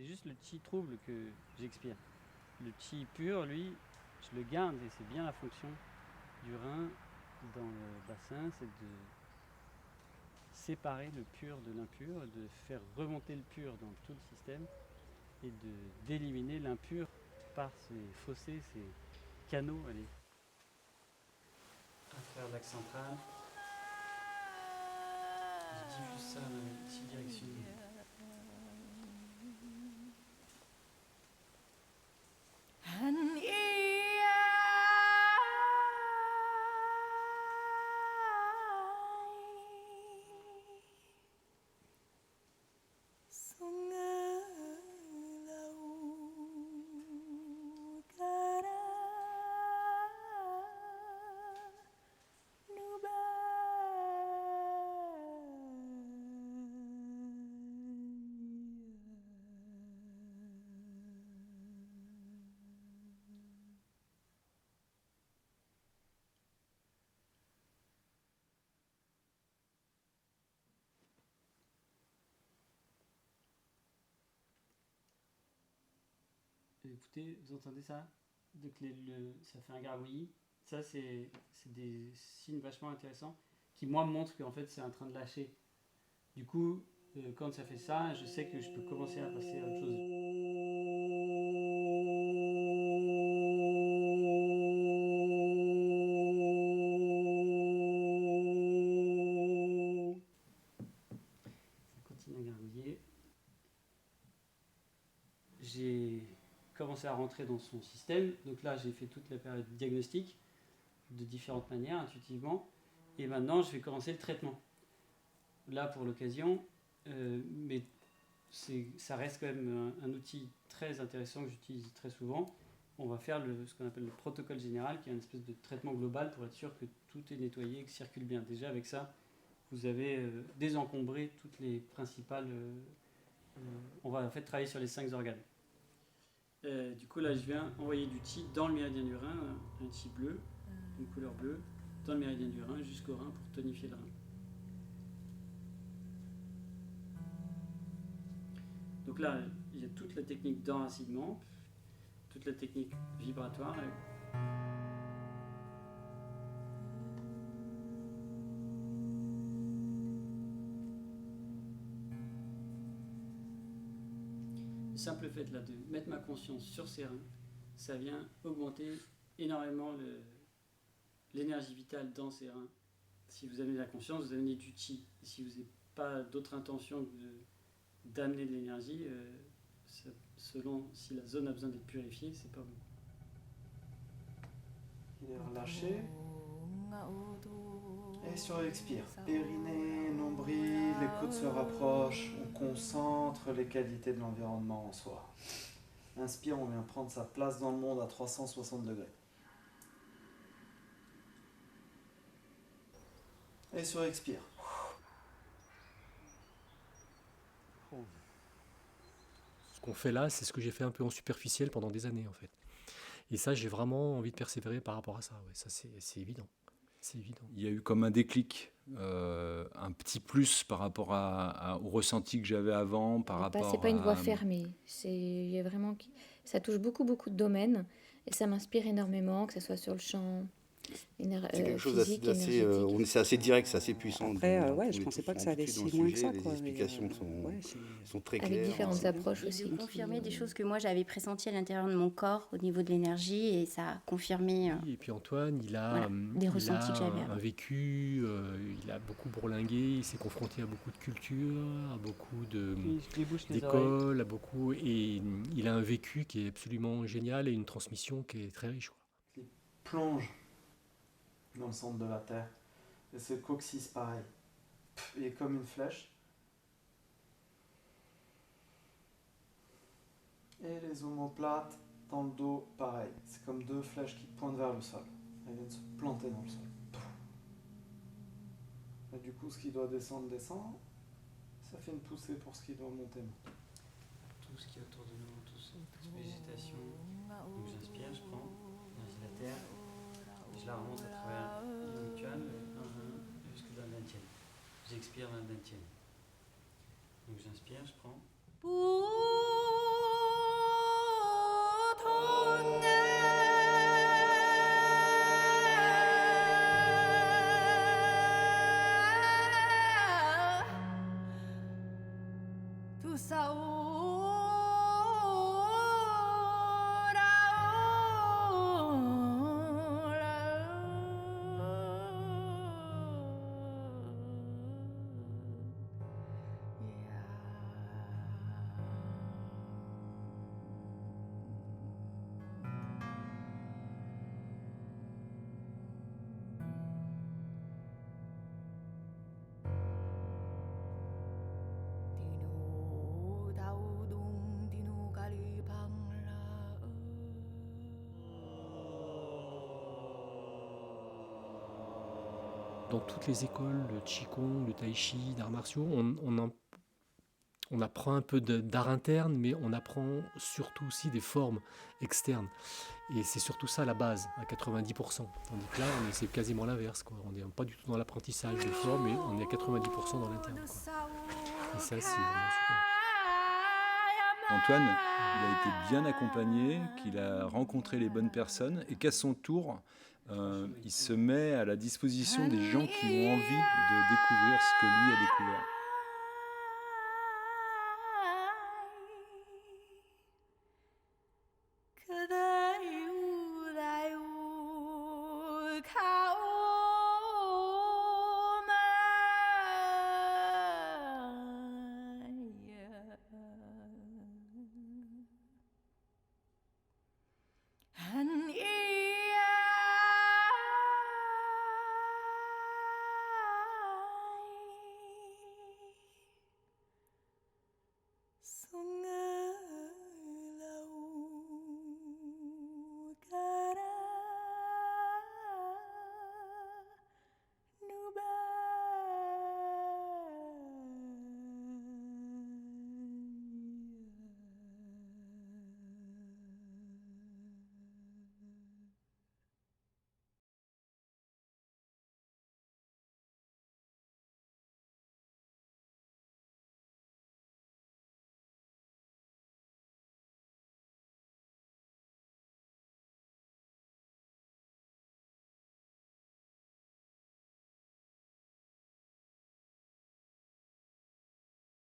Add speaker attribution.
Speaker 1: C'est juste le chi trouble que j'expire. Le chi pur, lui, je le garde et c'est bien la fonction du rein dans le bassin, c'est de séparer le pur de l'impur, de faire remonter le pur dans tout le système et d'éliminer l'impur par ces fossés, ces canaux. Allez. À travers l'axe central, je diffuse ça dans les 6 directions. Écoutez, vous entendez ça? Donc ça fait un gargouillis. Ça, c'est des signes vachement intéressants qui, moi, me montrent qu'en fait, c'est en train de lâcher. Du coup, quand ça fait ça, je sais que je peux commencer à passer à autre chose. Ça continue à gargouiller. J'ai commencé à rentrer dans son système. Donc là, j'ai fait toute la période diagnostique de différentes manières, intuitivement. Et maintenant, je vais commencer le traitement. Là, pour l'occasion, mais ça reste quand même un outil très intéressant que j'utilise très souvent. On va faire ce qu'on appelle le protocole général, qui est une espèce de traitement global pour être sûr que tout est nettoyé et que ça circule bien. Déjà, avec ça, vous avez désencombré toutes les principales... on va en fait travailler sur les 5 organes. Du coup, là, je viens envoyer du chi dans le méridien du rein, un chi bleu, une couleur bleue, dans le méridien du rein jusqu'au rein pour tonifier le rein. Donc là, il y a toute la technique d'enracinement, toute la technique vibratoire. Le simple fait là, de mettre ma conscience sur ces reins, ça vient augmenter énormément l'énergie vitale dans ces reins. Si vous amenez la conscience, vous amenez du chi. Et si vous n'avez pas d'autre intention que d'amener de l'énergie, selon si la zone a besoin d'être purifiée, c'est pas bon.
Speaker 2: Il est relâché. Et sur l'expire, périnée, nombril, les côtes se rapprochent, on concentre les qualités de l'environnement en soi. Inspire, on vient prendre sa place dans le monde à 360 degrés. Et sur expire.
Speaker 3: Ce qu'on fait là, c'est ce que j'ai fait un peu en superficiel pendant des années en fait. Et ça, j'ai vraiment envie de persévérer par rapport à ça. Ouais, ça, c'est évident. C'est évident.
Speaker 4: Il y a eu comme un déclic, un petit plus par rapport au ressenti que j'avais avant,
Speaker 5: C'est pas une voie fermée. Il y a vraiment, ça touche beaucoup de domaines et ça m'inspire énormément, que ce soit sur le champ
Speaker 6: c'est quelque chose
Speaker 5: physique, énergétique.
Speaker 6: c'est assez direct, c'est assez puissant.
Speaker 7: Après, je pensais pas que ça allait si loin que ça.
Speaker 6: Les explications sont très claires.
Speaker 5: Avec différentes approches aussi.
Speaker 8: Et de confirmer des choses que moi j'avais pressenties à l'intérieur de mon corps au niveau de l'énergie et ça a confirmé.
Speaker 3: Et puis Antoine, il a un vécu, il a beaucoup bourlingué, il s'est confronté à beaucoup de cultures, à beaucoup d'écoles, et il a un vécu qui est absolument génial et une transmission qui est très riche. Quoi.
Speaker 2: Il plonge dans le centre de la Terre. Et ce coccyx, pareil. Il est comme une flèche. Et les omoplates dans le dos, pareil. C'est comme deux flèches qui pointent vers le sol. Elles viennent se planter dans le sol. Et du coup, ce qui doit descendre, descend. Ça fait une poussée pour ce qui doit monter, monte.
Speaker 1: Tout ce qui est autour de nous, toute végétation. Donc j'inspire, je prends l'énergie de la Terre. Je la remonte à travers le rituel, jusque dans la dantienne. J'expire dans la dantienne. Donc j'inspire, je prends.
Speaker 3: Dans toutes les écoles, le Qigong, le Tai Chi, d'arts martiaux, on apprend un peu d'art interne, mais on apprend surtout aussi des formes externes. Et c'est surtout ça la base, à 90%. Tandis que là, c'est quasiment l'inverse, quoi. On n'est pas du tout dans l'apprentissage des formes, mais on est à 90% dans l'interne, quoi. Et ça, c'est vraiment super.
Speaker 4: Antoine, il a été bien accompagné, qu'il a rencontré les bonnes personnes et qu'à son tour, il se met à la disposition des gens qui ont envie de découvrir ce que lui a découvert.
Speaker 9: Ka